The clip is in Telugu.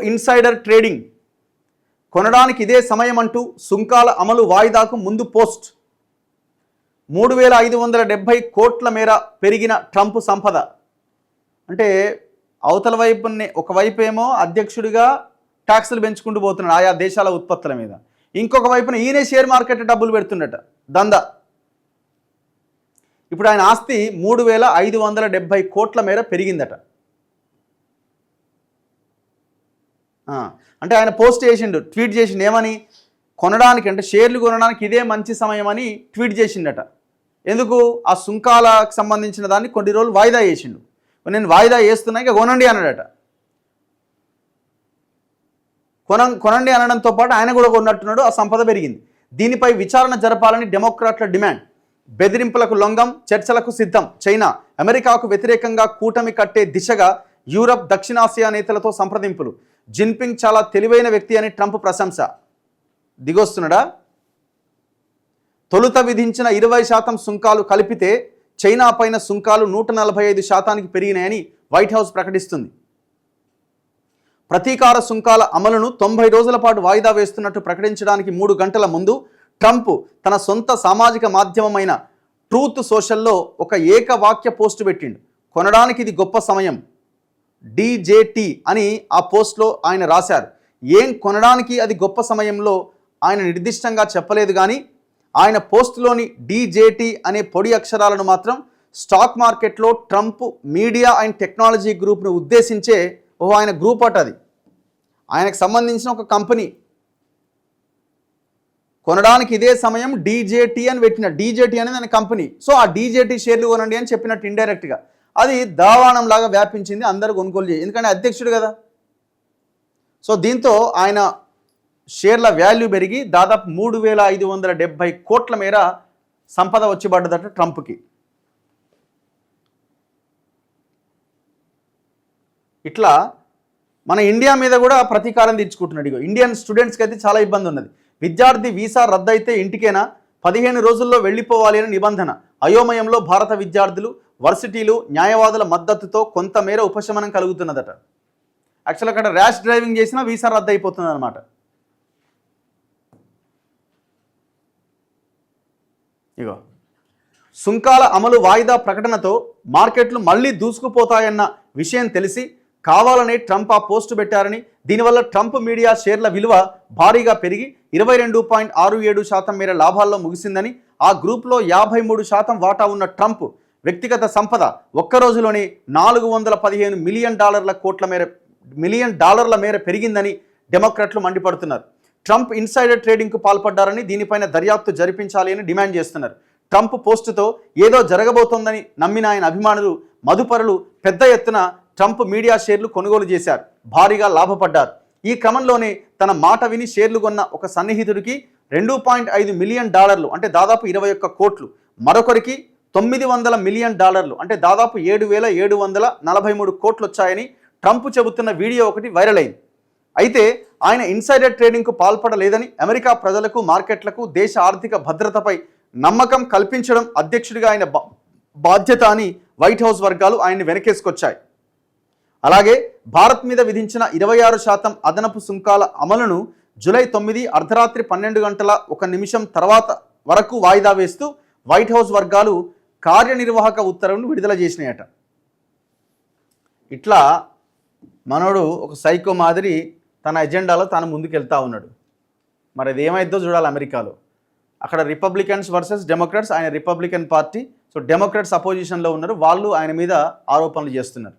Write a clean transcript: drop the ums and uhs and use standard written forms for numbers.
ఇన్సైడర్ ట్రేడింగ్, కొనడానికి ఇదే సమయం అంటూ సుంకాల అమలు వాయిదాకు ముందు పోస్ట్. 3570 కోట్ల మేర పెరిగిన ట్రంప్ సంపద. అంటే అవతల వైపుని ఒకవైపు ఏమో అధ్యక్షుడిగా ట్యాక్సులు పెంచుకుంటూ పోతున్నాడు ఆయా దేశాల ఉత్పత్తుల మీద, ఇంకొక వైపున ఈయనే షేర్ మార్కెట్ డబ్బులు పెడుతున్నట దందా. ఇప్పుడు ఆయన ఆస్తి 3570 కోట్ల మేర పెరిగిందట. అంటే ఆయన పోస్ట్ చేసిండు, ట్వీట్ చేసిండు ఏమని, కొనడానికి అంటే షేర్లు కొనడానికి ఇదే మంచి సమయం అని ట్వీట్ చేసిండట. ఎందుకు, ఆ సుంకాలకు సంబంధించిన దాన్ని కొన్ని రోజులు వాయిదా చేసిండు. నేను వాయిదా చేస్తున్నా ఇక కొనండి అన్నాడట. కొనండి అనడంతో పాటు ఆయన కూడా కొన్నట్టున్నాడు, ఆ సంపద పెరిగింది. దీనిపై విచారణ జరపాలని డెమోక్రాట్ల డిమాండ్. బెదిరింపులకు లొంగం, చర్చలకు సిద్ధం. చైనా అమెరికాకు వ్యతిరేకంగా కూటమి కట్టే దిశగా యూరప్, దక్షిణాసియా నేతలతో సంప్రదింపులు. జిన్పింగ్ చాలా తెలివైన వ్యక్తి అని ట్రంప్ ప్రశంస. దిగొస్తున్నాడా? తొలుత విధించిన 20% సుంకాలు కలిపితే చైనా పైన సుంకాలు 145% పెరిగినాయని వైట్ హౌస్ ప్రకటిస్తుంది. ప్రతీకార సుంకాల అమలును 90 రోజుల పాటు వాయిదా వేస్తున్నట్టు ప్రకటించడానికి 3 గంటల ముందు ట్రంప్ తన సొంత సామాజిక మాధ్యమమైన ట్రూత్ సోషల్లో ఒక ఏకవాక్య పోస్టు పెట్టిండు. కొనడానికి ఇది గొప్ప సమయం, డీజేటీ అని ఆ పోస్ట్లో ఆయన రాశారు. ఏం కొనడానికి అది గొప్ప సమయంలో ఆయన నిర్దిష్టంగా చెప్పలేదు, కానీ ఆయన పోస్టులోని డీజేటీ అనే పొడి అక్షరాలను మాత్రం స్టాక్ మార్కెట్లో ట్రంప్ మీడియా అండ్ టెక్నాలజీ గ్రూప్ను ఉద్దేశించే ఆయన గ్రూప్ అట, అది ఆయనకు సంబంధించిన ఒక కంపెనీ. కొనడానికి ఇదే సమయం డీజేటీ అని పెట్టిన, డీజేటీ అనేది ఆయన కంపెనీ. సో ఆ డీజేటీ షేర్లు కొనండి అని చెప్పినట్టు ఇండైరెక్ట్గా అది దావాణం లాగా వ్యాపించింది, అందరూ కొనుగోలు చేయాలి, ఎందుకంటే అధ్యక్షుడు కదా. సో దీంతో ఆయన షేర్ల వాల్యూ పెరిగి దాదాపు 3570 కోట్ల మేర సంపద వచ్చి పడ్డదట ట్రంప్కి. ఇట్లా మన ఇండియా మీద కూడా ప్రతీకారం తీర్చుకుంటున్నాడు. ఇగో ఇండియన్ స్టూడెంట్స్కి అయితే చాలా ఇబ్బంది ఉన్నది. విద్యార్థి వీసా రద్దయితే ఇంటికేనా, 15 రోజుల్లో వెళ్ళిపోవాలి అని నిబంధన. అయోమయంలో భారత విద్యార్థులు, వర్సిటీలు, న్యాయవాదుల మద్దతుతో కొంతమేర ఉపశమనం కలుగుతున్నదట. యాక్చువల్ అక్కడ ర్యాష్ డ్రైవింగ్ చేసినా వీసా రద్దు అయిపోతుంది అనమాట. ఇగో సుంకాల అమలు వాయిదా ప్రకటనతో మార్కెట్లు మళ్ళీ దూసుకుపోతాయన్న విషయం తెలిసి కావాలనే ట్రంప్ ఆ పోస్టు పెట్టారని, దీనివల్ల ట్రంప్ మీడియా షేర్ల విలువ భారీగా పెరిగి 22.67% మేర లాభాల్లో ముగిసిందని, ఆ గ్రూప్లో 53% వాటా ఉన్న ట్రంప్ వ్యక్తిగత సంపద ఒక్క రోజులోనే $415 మిలియన్ డాలర్ల మేర పెరిగిందని డెమోక్రాట్లు మండిపడుతున్నారు. ట్రంప్ ఇన్సైడర్ ట్రేడింగ్కు పాల్పడ్డారని, దీనిపైన దర్యాప్తు జరిపించాలి అని డిమాండ్ చేస్తున్నారు. ట్రంప్ పోస్టుతో ఏదో జరగబోతోందని నమ్మిన ఆయన అభిమానులు, మదుపరులు పెద్ద ఎత్తున ట్రంప్ మీడియా షేర్లు కొనుగోలు చేశారు, భారీగా లాభపడ్డారు. ఈ క్రమంలోనే తన మాట విని షేర్లు కొన్న ఒక సన్నిహితుడికి $2.5 మిలియన్ అంటే దాదాపు 21 కోట్లు, మరొకరికి $900 మిలియన్ అంటే దాదాపు 7,743 కోట్లు వచ్చాయని ట్రంప్ చెబుతున్న వీడియో ఒకటి వైరల్ అయింది. అయితే ఆయన ఇన్సైడర్ ట్రేడింగ్కు పాల్పడలేదని, అమెరికా ప్రజలకు, మార్కెట్లకు, దేశ ఆర్థిక భద్రతపై నమ్మకం కల్పించడం అధ్యక్షుడిగా ఆయన బాధ్యత అని వైట్ హౌస్ వర్గాలు ఆయన్ని వెనకేసుకొచ్చాయి. అలాగే భారత్ మీద విధించిన 26% అదనపు సుంకాల అమలును జూలై 9 అర్ధరాత్రి 12:01 తర్వాత వరకు వాయిదా వేస్తూ వైట్ హౌస్ వర్గాలు కార్యనిర్వాహక ఉత్తర్వును విడుదల చేసినాయట. ఇట్లా మనోడు ఒక సైకో మాదిరి తన ఎజెండాలో తాను ముందుకెళ్తా ఉన్నాడు. మరి అది ఏమైద్దో చూడాలి. అమెరికాలో అక్కడ రిపబ్లికన్స్ వర్సెస్ డెమోక్రాట్స్, ఆయన రిపబ్లికన్ పార్టీ, సో డెమోక్రాట్స్ అపోజిషన్లో ఉన్నారు, వాళ్ళు ఆయన మీద ఆరోపణలు చేస్తున్నారు.